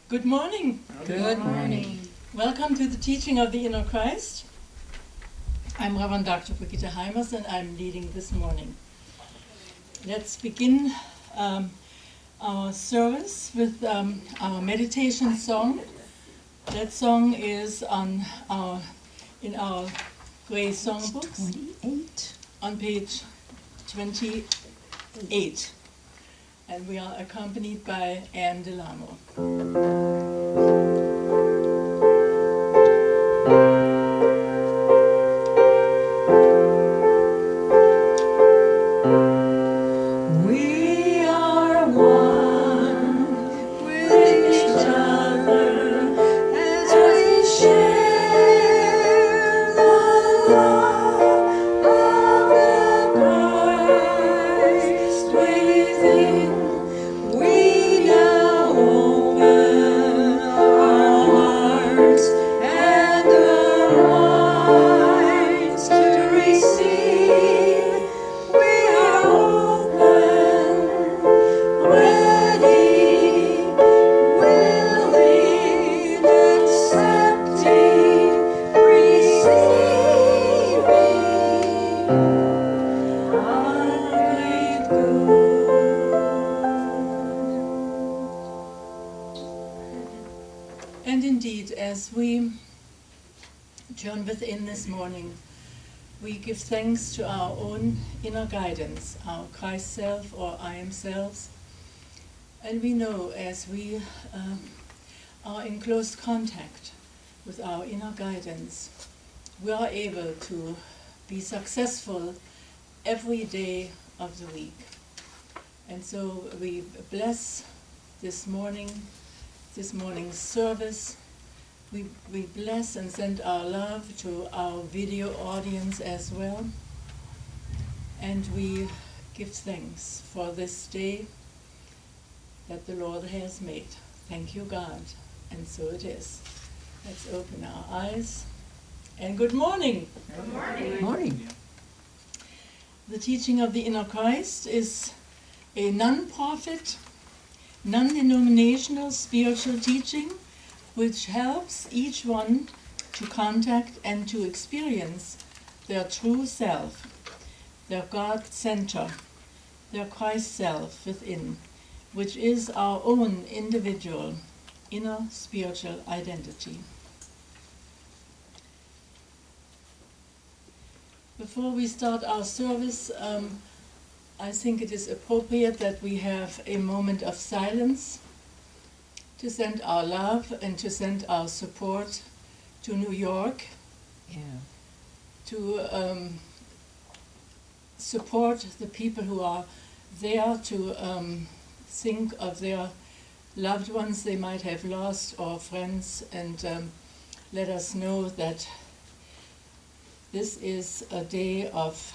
Good morning. Good morning. Welcome to the teaching of the Inner Christ. I'm Reverend Dr. Brigitte Heimers and I'm leading this morning. Let's begin our service with our meditation song. That song is in our gray songbooks 28. on page 28. And we are accompanied by Anne Delamo. We are one with each other as we share the love of the Christ within. We now open our hearts and our minds to receive. We are open, ready, willing, accepting, receiving our great good. And indeed, as we turn within this morning, we give thanks to our own inner guidance, our Christ self or I am selves. And we know as we are in close contact with our inner guidance, we are able to be successful every day of the week. And so we bless this morning's service. We bless and send our love to our video audience as well. And we give thanks for this day that the Lord has made. Thank you, God. And so it is. Let's open our eyes. And good morning. Good morning. Good morning. The teaching of the Inner Christ is a non-profit, non-denominational spiritual teaching which helps each one to contact and to experience their true self, their God center, their Christ self within, which is our own individual inner spiritual identity. Before we start our service, I think it is appropriate that we have a moment of silence to send our love and to send our support to New York, to support the people who are there, to think of their loved ones they might have lost or friends, and let us know that this is a day of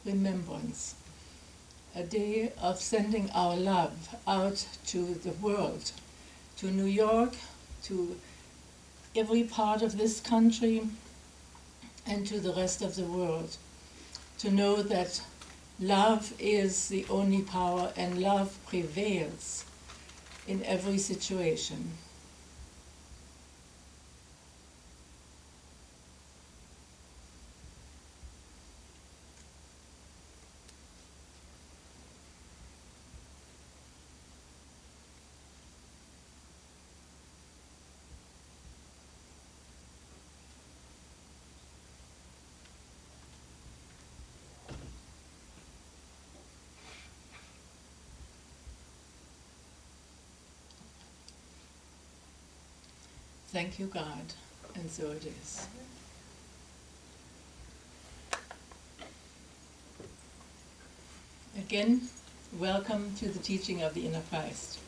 remembrance, a day of sending our love out to the world, to New York, to every part of this country, and to the rest of the world, to know that love is the only power and love prevails in every situation. Thank you, God, and so it is. Again, welcome to the teaching of the Inner Christ.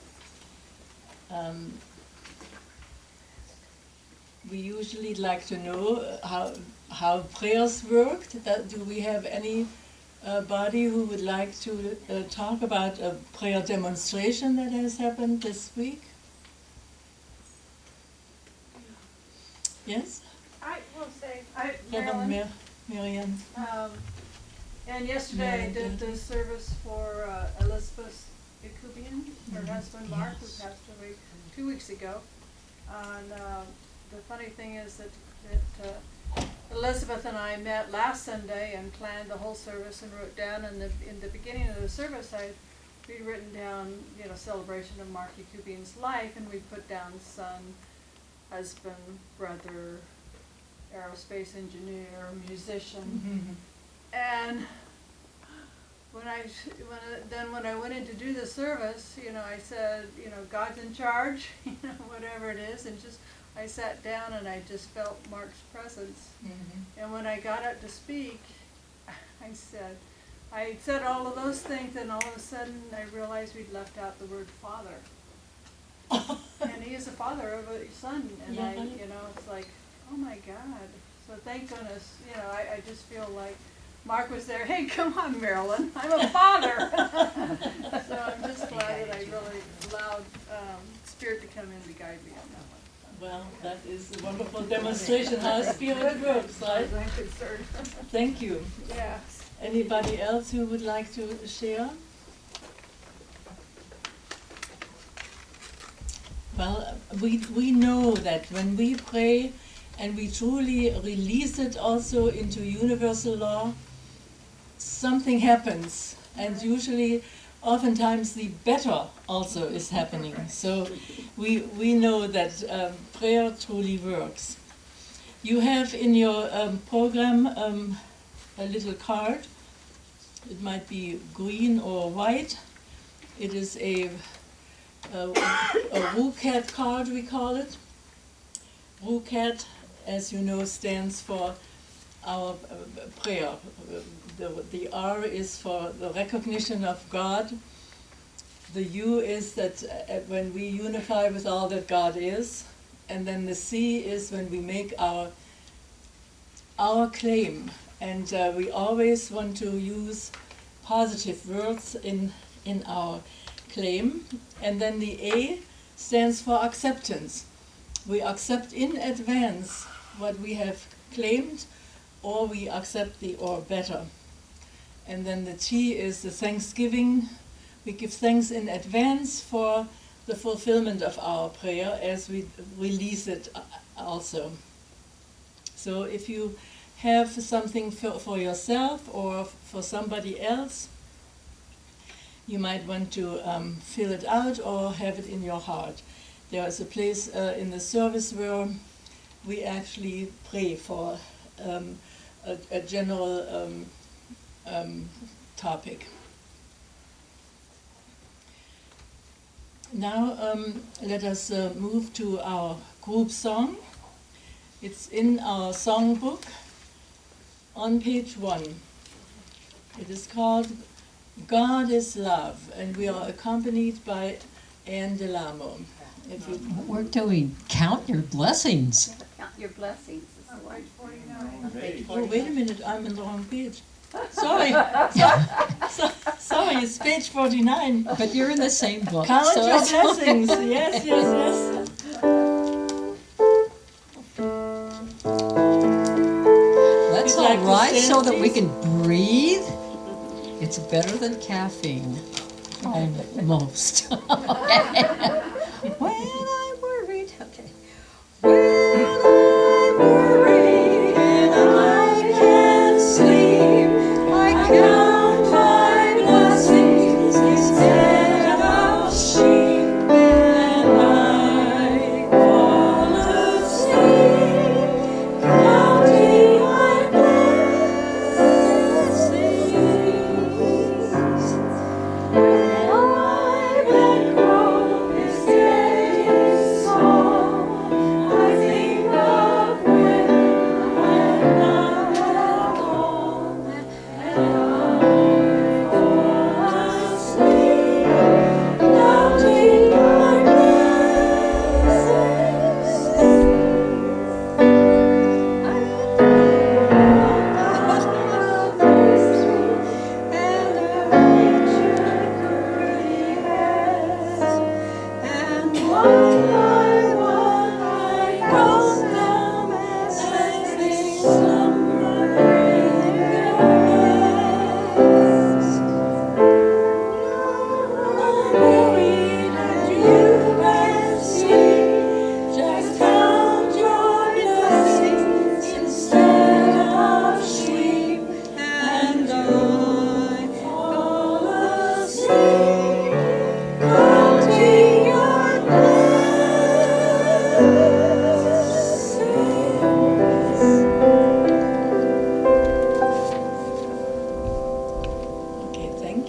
We usually like to know how prayers worked. Do we have any body who would like to talk about a prayer demonstration that has happened this week? Yes? I will say, Reverend Marilyn, Marianne. And yesterday I did the service for Elizabeth Ikubian, her husband Mark, who passed away 2 weeks ago. And the funny thing is that Elizabeth and I met last Sunday and planned the whole service and wrote down in the beginning of the service we'd written down, celebration of Mark Ikubian's life, and we put down son, husband, brother, aerospace engineer, musician. And when I went in to do the service, I said, God's in charge, whatever it is, and I sat down and I just felt Mark's presence. And when I got up to speak, I said all of those things, and all of a sudden I realized we'd left out the word father. And he is the father of a son, and it's like, oh my God. So thank goodness, I just feel like Mark was there. Hey, come on, Marilyn, I'm a father. So I'm just glad that I really allowed Spirit to come in to guide me on that one. Well, that is a wonderful demonstration how Spirit works, right? As I'm concerned. Thank you. Yeah. Anybody else who would like to share? Well, we know that when we pray and we truly release it also into universal law, something happens, and usually, oftentimes the better also is happening. So we know that prayer truly works. You have in your program a little card. It might be green or white. It is a RUCAT card, we call it. RUCAT, as you know, stands for our prayer. The R is for the recognition of God. The U is that when we unify with all that God is. And then the C is when we make our claim. And we always want to use positive words in our claim. And then the A stands for acceptance. We accept in advance what we have claimed, or we accept the or better. And then the T is the thanksgiving. We give thanks in advance for the fulfillment of our prayer as we release it also. So if you have something for yourself or for somebody else, you might want to fill it out or have it in your heart. There is a place in the service where we actually pray for a general topic. Now let us move to our group song. It's in our songbook on page 1. It is called God is Love, and we are accompanied by Anne Delamo. We're doing Count Your Blessings. Count your blessings. On page 49. Oh, wait a minute, I'm in the wrong page. Sorry. Sorry, it's page 49. But you're in the same book. Count so your it's blessings. Yes, yes, yes. That's You'd like all to right, stand, so that we please? can breathe. It's better than caffeine. And most. When I'm worried, okay. When I'm worried and I can't sleep, I count my blessings instead of sheep, and I fall asleep, counting my blessings. When my bankroll is getting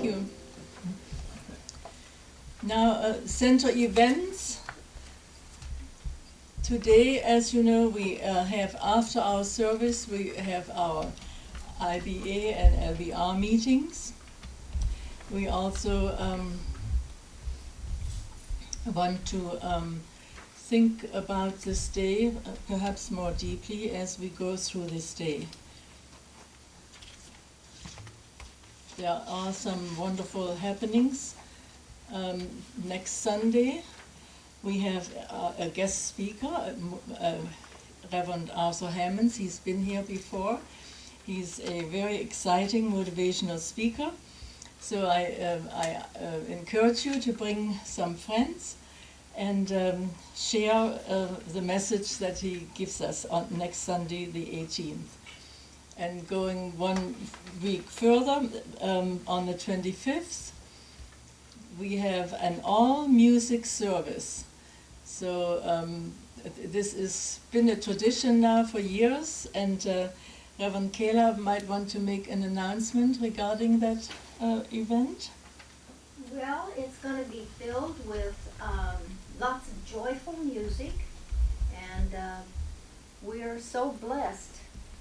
you. Now, center events. Today, as you know, we have, after our service, we have our IBA and LBR meetings. We also want to think about this day perhaps more deeply as we go through this day. There are some wonderful happenings. Next Sunday, we have a guest speaker, Reverend Arthur Hammonds. He's been here before. He's a very exciting motivational speaker. So I encourage you to bring some friends and share the message that he gives us on next Sunday, the 18th. And going 1 week further, on the 25th, we have an all-music service. So this has been a tradition now for years, and Reverend Kelley might want to make an announcement regarding that event. Well, it's going to be filled with lots of joyful music, and we are so blessed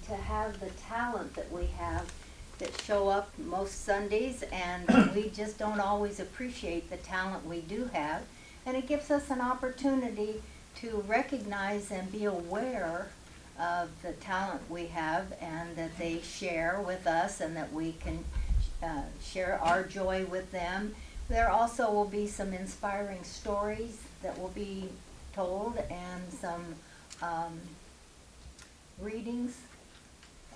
to have the talent that we have that show up most Sundays, and we just don't always appreciate the talent we do have, and it gives us an opportunity to recognize and be aware of the talent we have, and that they share with us, and that we can share our joy with them. There also will be some inspiring stories that will be told, and some readings,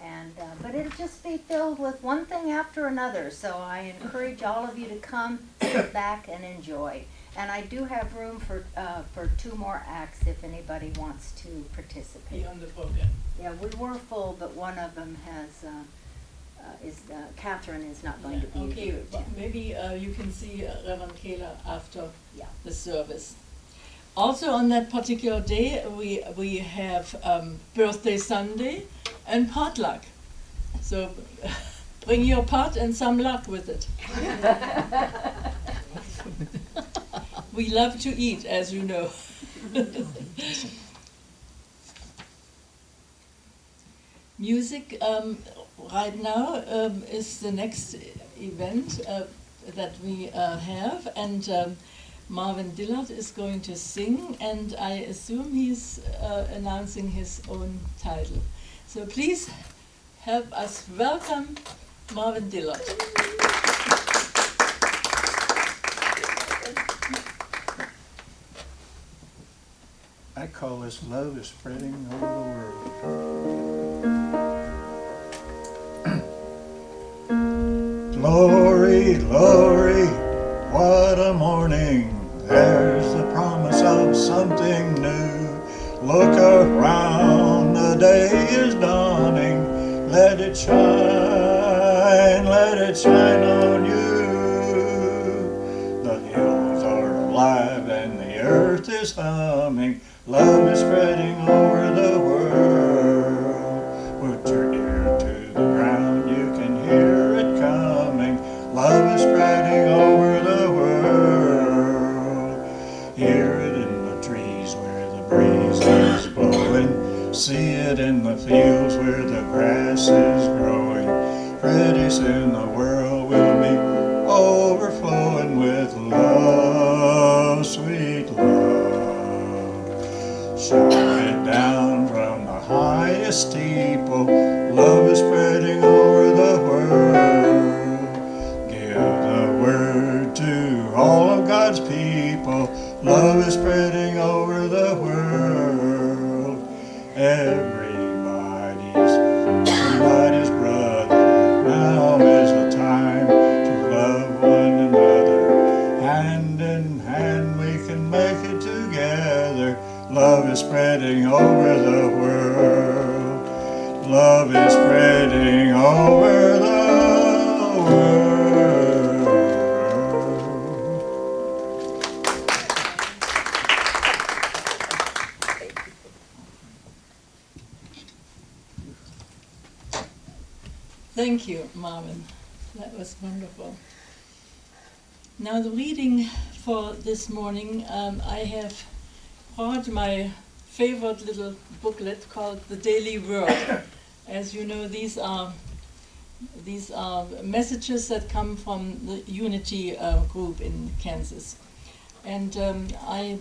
and but it'll just be filled with one thing after another. So I encourage all of you to come, sit back, and enjoy. And I do have room for 2 more acts if anybody wants to participate. On the program. Yeah, we were full, but one of them has Catherine is not going to be Okay, here. but maybe you can see Reverend Kelley after Yeah. the service. Also on that particular day, we have Birthday Sunday and potluck. So bring your pot and some luck with it. We love to eat, as you know. Music right now is the next event that we have, and Marvin Dillard is going to sing, and I assume he's announcing his own title. So please help us welcome Marvin Dillard. I call this Love is Spreading Over the World. Glory, glory, what a morning. There's the promise of something new. Look around, the day is dawning. Let it shine on you. The hills are alive and the earth is humming. Love is spreading over the world. Put your ear to the ground, you can hear it coming. Love is spreading over the world. Hear it in the trees where the breeze is blowing. See it in the fields where the grass is growing. Pretty soon the world will be overflowing with love, sweet love. Shout it down from the highest steeple. Love is spreading over the world. Give the word to all of God's people. Love is spreading over the world. Somebody's brother. Now is the time to love one another. Hand in hand we can make it together. Love is spreading over the world. Love is spreading over the world. Thank you, Marvin. That was wonderful. Now the reading for this morning, I have brought my favorite little booklet called The Daily Word. As you know, these are messages that come from the Unity group in Kansas. And I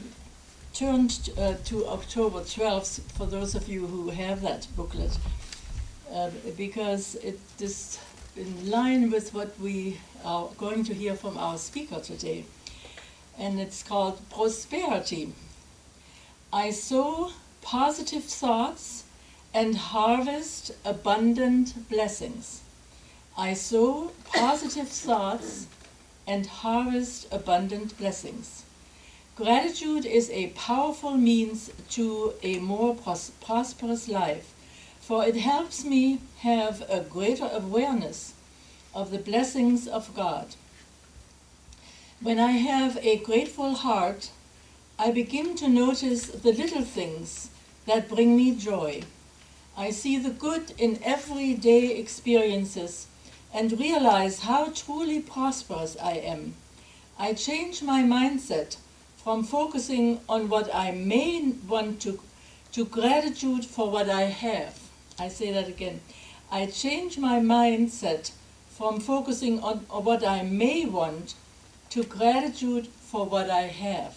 turned to October 12th, for those of you who have that booklet, because it is in line with what we are going to hear from our speaker today. And it's called Prosperity. I sow positive thoughts and harvest abundant blessings. I sow positive thoughts and harvest abundant blessings. Gratitude is a powerful means to a more prosperous life, for it helps me have a greater awareness of the blessings of God. When I have a grateful heart, I begin to notice the little things that bring me joy. I see the good in everyday experiences and realize how truly prosperous I am. I change my mindset from focusing on what I may want to gratitude for what I have. I say that again. I change my mindset from focusing on what I may want to gratitude for what I have.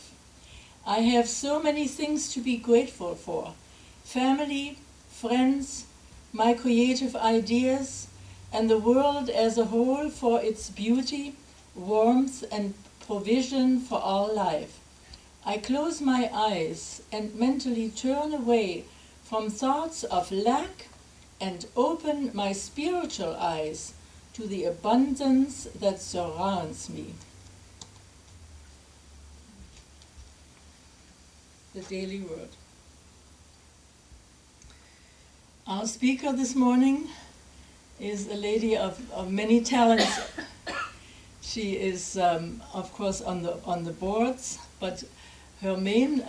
I have so many things to be grateful for. Family, friends, my creative ideas, and the world as a whole for its beauty, warmth, and provision for all life. I close my eyes and mentally turn away from thoughts of lack and open my spiritual eyes to the abundance that surrounds me. The Daily Word. Our speaker this morning is a lady of many talents. She is, of course, on the boards, but her main,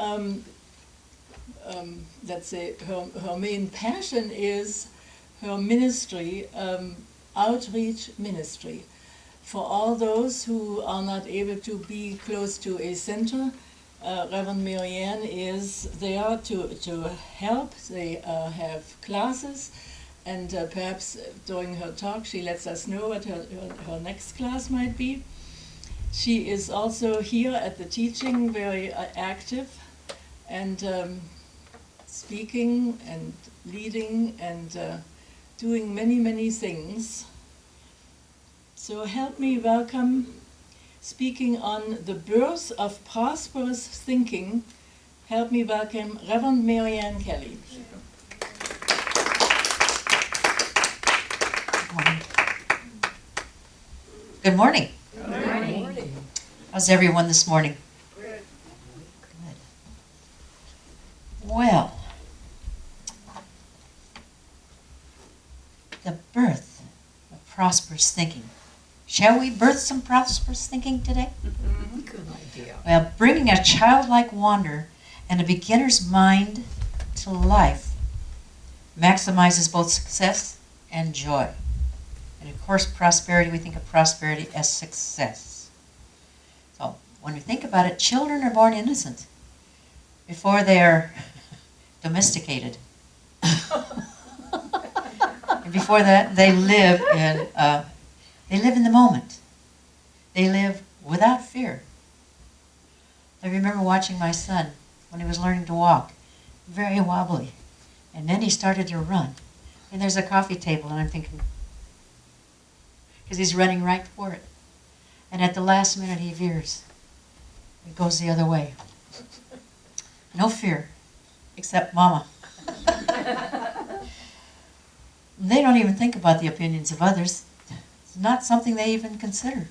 let's say, her main passion is her ministry, outreach ministry. For all those who are not able to be close to a center, Reverend Marianne is there to help. They have classes, and perhaps during her talk she lets us know what her next class might be. She is also here at the teaching, very active, and speaking and leading and doing many, many things. So help me welcome, speaking on the birth of prosperous thinking, help me welcome Reverend Marianne Kelley. Good morning. Good morning. How's everyone this morning? Good. Good. Well, the birth of prosperous thinking. Shall we birth some prosperous thinking today? Good idea. Well, bringing a childlike wonder and a beginner's mind to life maximizes both success and joy. And of course, prosperity, we think of prosperity as success. So when we think about it, children are born innocent before they are domesticated. And before that, they live in the moment. They live without fear. I remember watching my son when he was learning to walk, very wobbly. And then he started to run. And there's a coffee table, and I'm thinking, because he's running right for it. And at the last minute, he veers. It goes the other way. No fear, except Mama. They don't even think about the opinions of others. It's not something they even consider.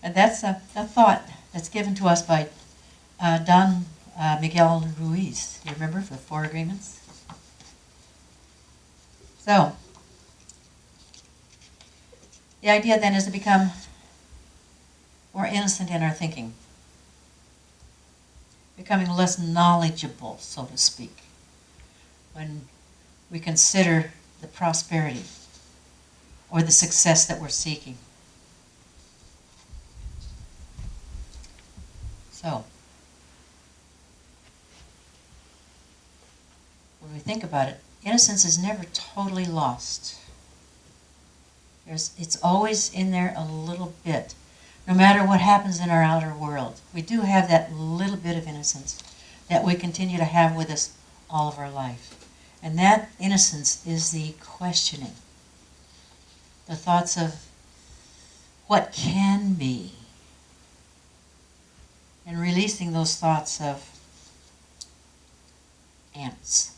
And that's a thought that's given to us by Don Miguel Ruiz. You remember, for the 4 Agreements? So, the idea then is to become more innocent in our thinking, becoming less knowledgeable, so to speak, when we consider the prosperity or the success that we're seeking. So, when we think about it, innocence is never totally lost. It's always in there a little bit. No matter what happens in our outer world, we do have that little bit of innocence that we continue to have with us all of our life. And that innocence is the questioning. The thoughts of what can be. And releasing those thoughts of ants.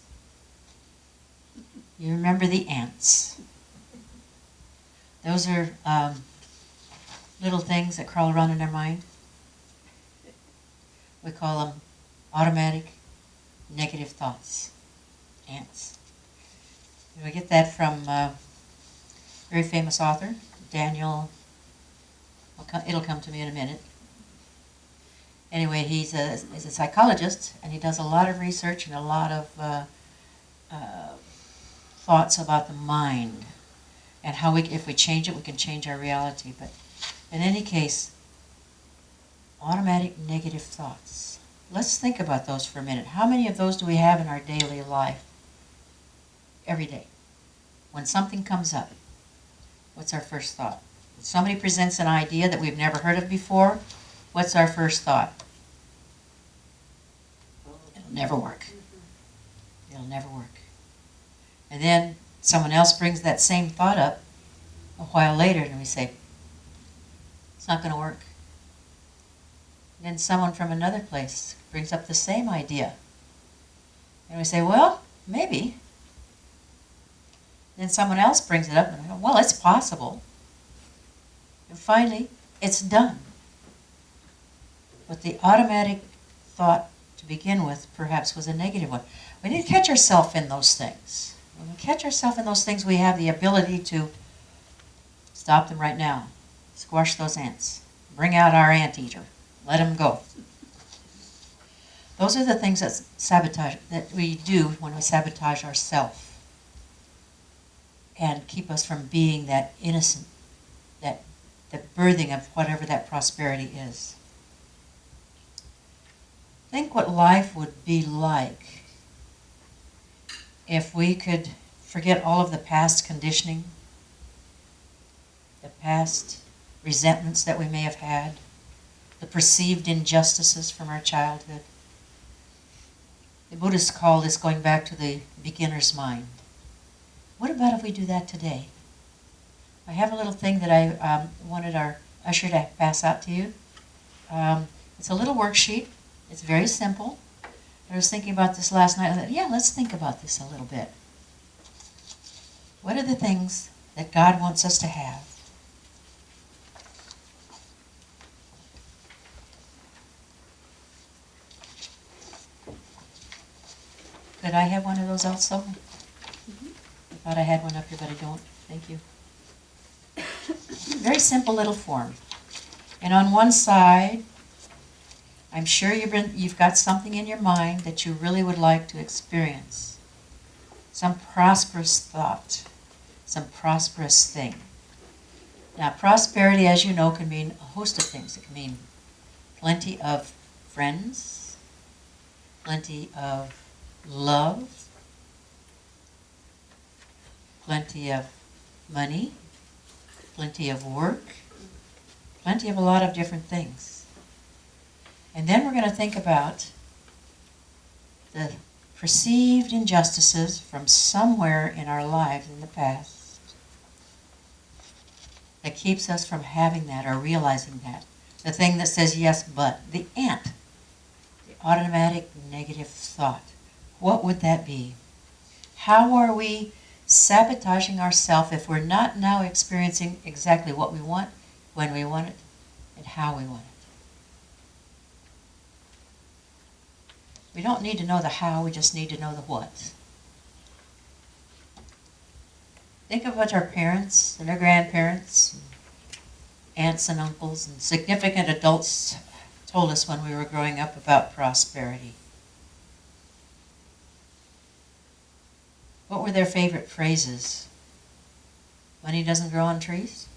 You remember the ants. Those are little things that crawl around in our mind. We call them automatic negative thoughts. Ants. And we get that from a very famous author, Daniel. It'll come to me in a minute. Anyway, he's a psychologist, and he does a lot of research and a lot of thoughts about the mind and how if we change it, we can change our reality. But in any case, automatic negative thoughts. Let's think about those for a minute. How many of those do we have in our daily life? Every day. When something comes up, what's our first thought? If somebody presents an idea that we've never heard of before, what's our first thought? It'll never work. It'll never work. And then someone else brings that same thought up a while later, and we say, it's not going to work. And then someone from another place brings up the same idea. And we say, well, maybe. Then someone else brings it up, and we go, well, it's possible. And finally, it's done. But the automatic thought to begin with perhaps was a negative one. We need to catch ourselves in those things. When we catch ourselves in those things, we have the ability to stop them right now. Squash those ants. Bring out our anteater. Let them go. Those are the things that we do when we sabotage ourselves and keep us from being that innocent, that birthing of whatever that prosperity is. Think what life would be like if we could forget all of the past conditioning, the past resentments that we may have had, the perceived injustices from our childhood. The Buddhists call this going back to the beginner's mind. What about if we do that today? I have a little thing that I wanted our usher to pass out to you. It's a little worksheet. It's very simple. I was thinking about this last night. I thought, yeah, let's think about this a little bit. What are the things that God wants us to have? Could I have one of those also? I thought I had one up here, but I don't. Thank you. Very simple little form. And on one side, I'm sure you've got something in your mind that you really would like to experience. Some prosperous thought, some prosperous thing. Now, prosperity, as you know, can mean a host of things. It can mean plenty of friends, plenty of love, plenty of money, plenty of work, plenty of a lot of different things. And then we're going to think about the perceived injustices from somewhere in our lives in the past that keeps us from having that or realizing that. The thing that says yes, but. The ant. The automatic negative thought. What would that be? How are we sabotaging ourselves if we're not now experiencing exactly what we want, when we want it, and how we want it? We don't need to know the how, we just need to know the what. Think of what our parents and our grandparents, aunts and uncles, and significant adults told us when we were growing up about prosperity. What were their favorite phrases Money doesn't grow on trees.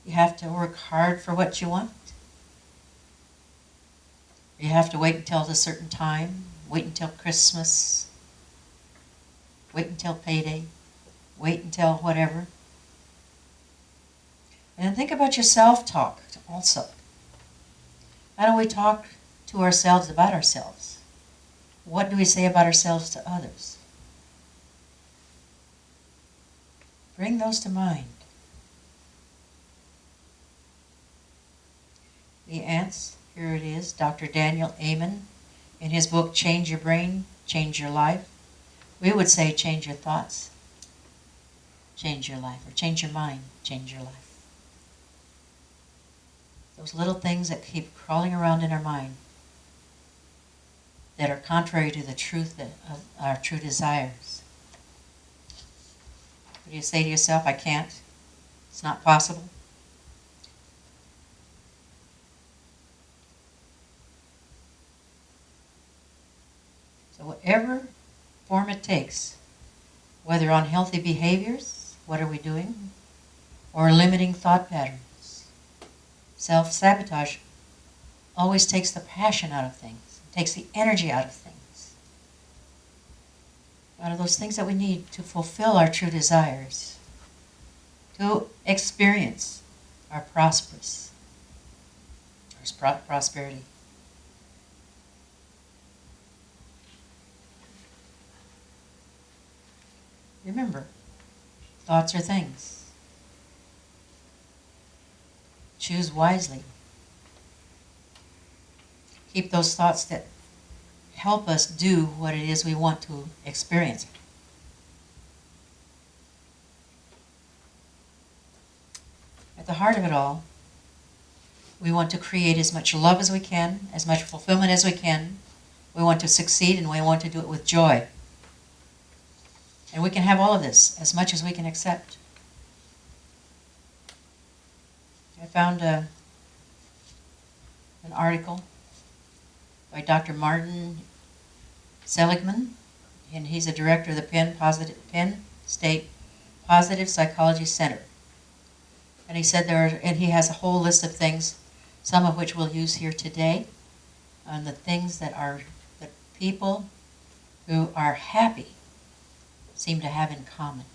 You have to work hard for what you want. You have to wait until a certain time, wait until Christmas, wait until payday, wait until whatever. And then think about your self-talk also. How do we talk to ourselves about ourselves? What do we say about ourselves to others? Bring those to mind. The ants, here it is, Dr. Daniel Amen, in his book, Change Your Brain, Change Your Life. We would say change your thoughts, change your life, or change your mind, change your life. Those little things that keep crawling around in our mind that are contrary to the truth of our true desires. Do you say to yourself, I can't, it's not possible? So whatever form it takes, whether unhealthy behaviors, what are we doing, or limiting thought patterns, self-sabotage always takes the passion out of things, takes the energy out of things, out of those things that we need to fulfill our true desires, to experience our prosperous, our prosperity. Remember, thoughts are things. Choose wisely. Keep those thoughts that help us do what it is we want to experience. At the heart of it all, we want to create as much love as we can, as much fulfillment as we can. We want to succeed, and we want to do it with joy. And we can have all of this, as much as we can accept. I found an article by Dr. Martin Seligman, and he's a director of the Penn State Positive Psychology Center. And he said he has a whole list of things, some of which we'll use here today, on the things that people who are happy seem to have in common.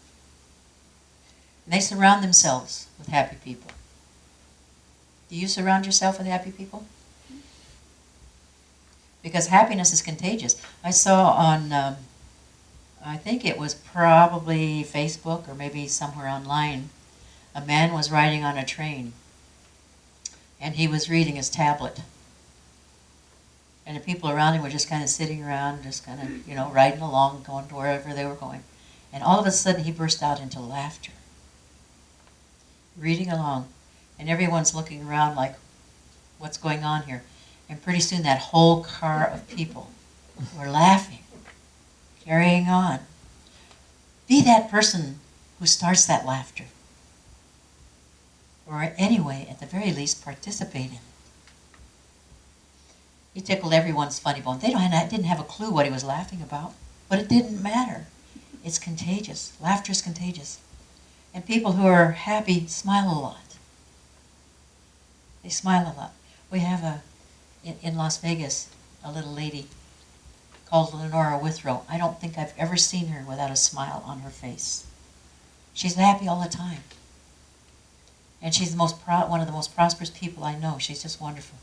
And they surround themselves with happy people. Do you surround yourself with happy people? Because happiness is contagious. I saw on, I think it was probably Facebook or maybe somewhere online, a man was riding on a train and he was reading his tablet. And the people around him were just kind of sitting around, just kind of, riding along, going to wherever they were going. And all of a sudden he burst out into laughter, reading along. And everyone's looking around like, what's going on here? And pretty soon that whole car of people were laughing, carrying on. Be that person who starts that laughter. Or anyway, at the very least, participate in it. He tickled everyone's funny bone. They didn't have a clue what he was laughing about, but it didn't matter. It's contagious. Laughter is contagious. And people who are happy smile a lot. They smile a lot. We have in Las Vegas, a little lady called Lenora Withrow. I don't think I've ever seen her without a smile on her face. She's happy all the time. And she's one of the most prosperous people I know. She's just wonderful.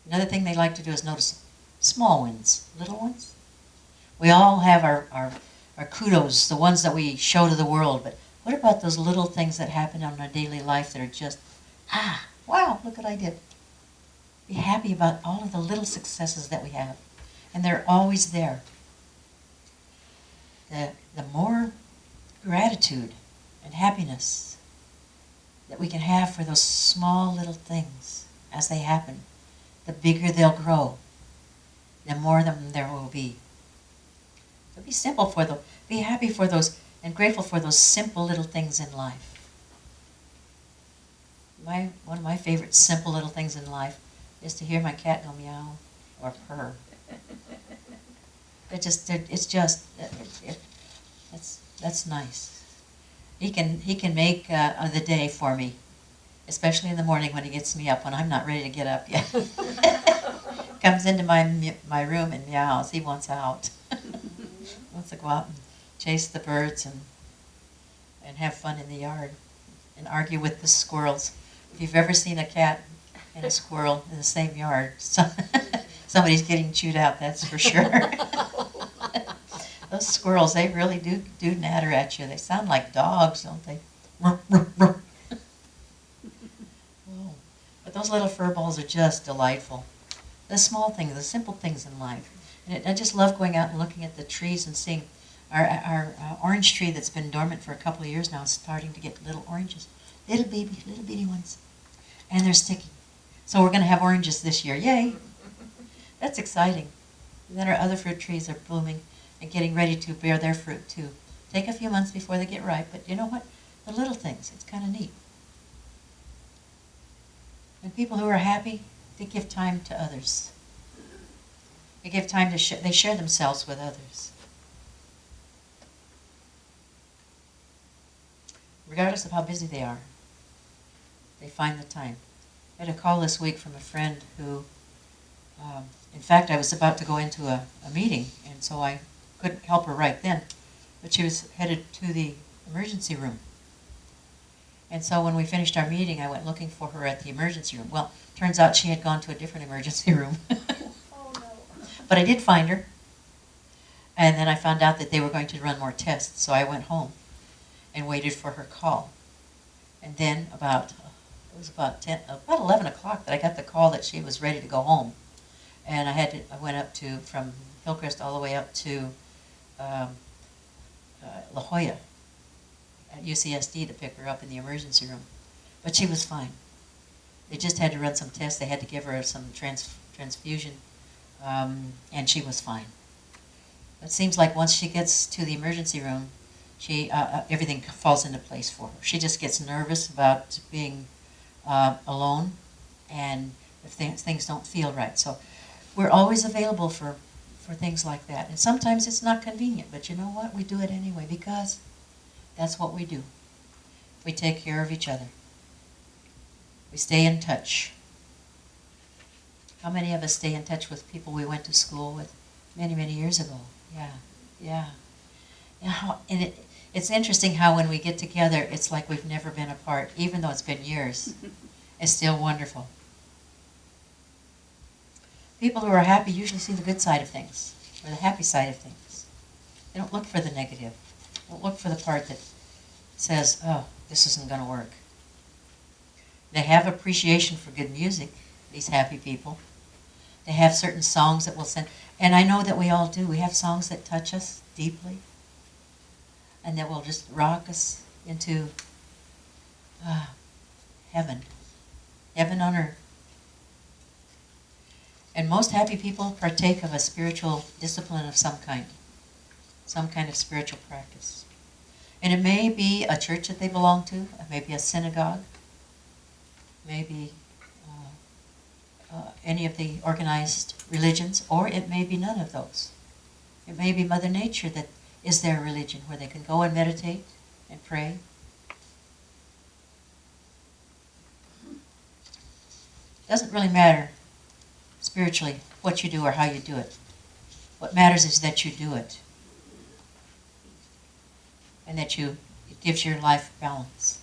Another thing they like to do is notice small wins, little ones. We all have our kudos, the ones that we show to the world, but what about those little things that happen in our daily life that are just, wow, look what I did. Be happy about all of the little successes that we have, and they're always there. The more gratitude and happiness that we can have for those small little things as they happen, the bigger they'll grow, the more of them there will be. So be happy for those and grateful for those simple little things in life. one of my favorite simple little things in life is to hear my cat go meow or purr. That's nice. He can make the day for me, especially in the morning when he gets me up when I'm not ready to get up yet. Comes into my room and meows. He wants out. Wants to go out and chase the birds and have fun in the yard and argue with the squirrels. If you've ever seen a cat and a squirrel in the same yard, somebody's getting chewed out, that's for sure. Those squirrels, they really do natter at you. They sound like dogs, don't they? Oh. But those little fur balls are just delightful. The small things, the simple things in life. And I just love going out and looking at the trees and seeing our orange tree that's been dormant for a couple of years now is starting to get little oranges. Little bitty ones. And they're sticky. So we're going to have oranges this year. Yay! That's exciting. And then our other fruit trees are blooming and getting ready to bear their fruit too. Take a few months before they get ripe, but you know what? The little things, it's kind of neat. And people who are happy, they give time to others. They give time to they share themselves with others. Regardless of how busy they are, they find the time. I had a call this week from a friend who, in fact, I was about to go into a meeting, and so I couldn't help her right then, but she was headed to the emergency room. And so when we finished our meeting, I went looking for her at the emergency room. Well, turns out she had gone to a different emergency room. Oh, no. But I did find her, and then I found out that they were going to run more tests, so I went home and waited for her call. And then about 11 o'clock that I got the call that she was ready to go home. And I went up from Hillcrest all the way up to La Jolla at UCSD to pick her up in the emergency room. But she was fine. They just had to run some tests. They had to give her some transfusion, and she was fine. It seems like once she gets to the emergency room, everything falls into place for her. She just gets nervous about being alone, and if things don't feel right. So we're always available for things like that. And sometimes it's not convenient, but you know what? We do it anyway because that's what we do. We take care of each other. We stay in touch. How many of us stay in touch with people we went to school with many, many years ago? Yeah. And it's interesting how when we get together, it's like we've never been apart, even though it's been years. It's still wonderful. People who are happy usually see the good side of things, or the happy side of things. They don't look for the negative. They don't look for the part that says, oh, this isn't going to work. They have appreciation for good music, these happy people. They have certain songs that will send, and I know that we all do. We have songs that touch us deeply, and that will just rock us into heaven on earth. And most happy people partake of a spiritual discipline of some kind of spiritual practice. And it may be a church that they belong to, it may be a synagogue, maybe any of the organized religions, or it may be none of those. It may be Mother Nature that is their religion, where they can go and meditate and pray. It doesn't really matter spiritually what you do or how you do it. What matters is that you do it. And that it gives your life balance.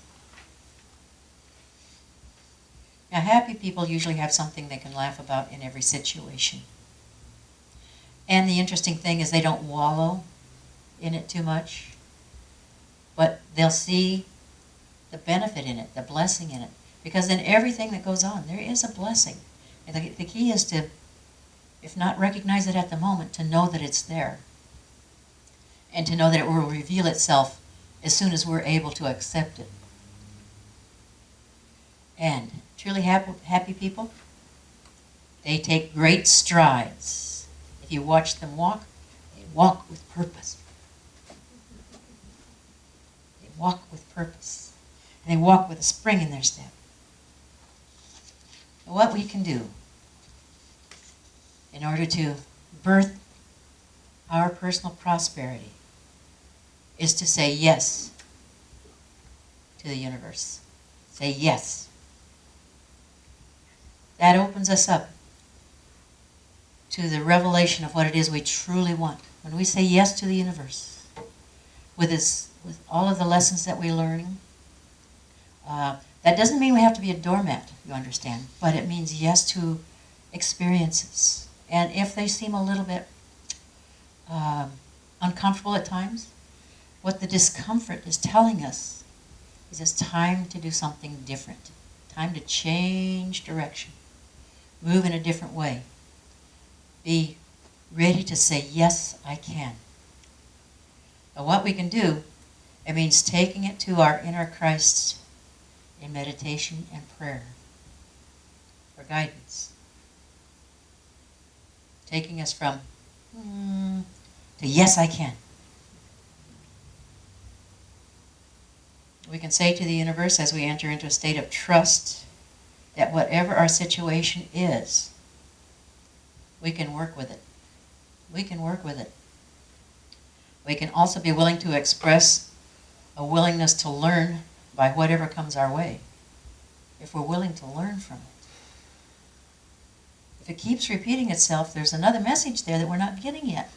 Now, happy people usually have something they can laugh about in every situation. And the interesting thing is they don't wallow in it too much, but they'll see the benefit in it, the blessing in it. Because in everything that goes on, there is a blessing. And the key is to, if not recognize it at the moment, to know that it's there. And to know that it will reveal itself as soon as we're able to accept it. And truly happy people, they take great strides. If you watch them walk, they walk with purpose. They walk with purpose. And they walk with a spring in their step. What we can do in order to birth our personal prosperity is to say yes to the universe. Say yes. That opens us up to the revelation of what it is we truly want. When we say yes to the universe, with all of the lessons that we're learning, that doesn't mean we have to be a doormat, you understand, but it means yes to experiences. And if they seem a little bit uncomfortable at times, what the discomfort is telling us is it's time to do something different, time to change direction, move in a different way, be ready to say, yes, I can. But what we can do, it means taking it to our inner Christ in meditation and prayer for guidance. Taking us from to yes, I can. We can say to the universe as we enter into a state of trust that whatever our situation is, we can work with it. We can work with it. We can also be willing to express a willingness to learn by whatever comes our way, if we're willing to learn from it. If it keeps repeating itself, there's another message there that we're not getting yet.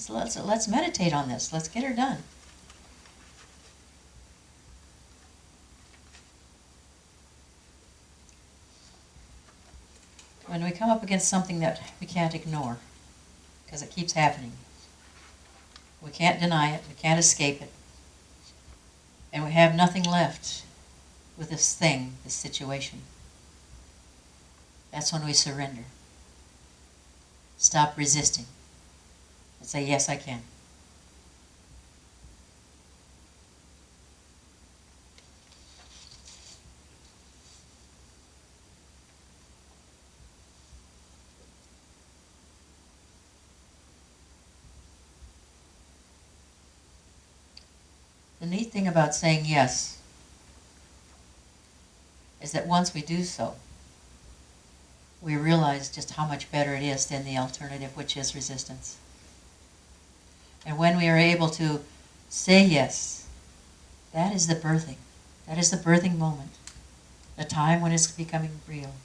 Let's meditate on this. Let's get her done. When we come up against something that we can't ignore, because it keeps happening, we can't deny it, we can't escape it, and we have nothing left with this thing, this situation, that's when we surrender. Stop resisting and say, yes, I can. The neat thing about saying yes is that once we do so, we realize just how much better it is than the alternative, which is resistance. And when we are able to say yes, that is the birthing. That is the birthing moment, the time when it's becoming real.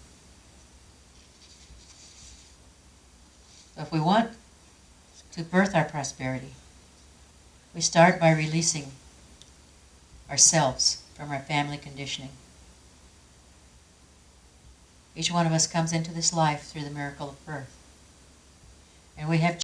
So if we want to birth our prosperity, we start by releasing ourselves from our family conditioning. Each one of us comes into this life through the miracle of birth. And we have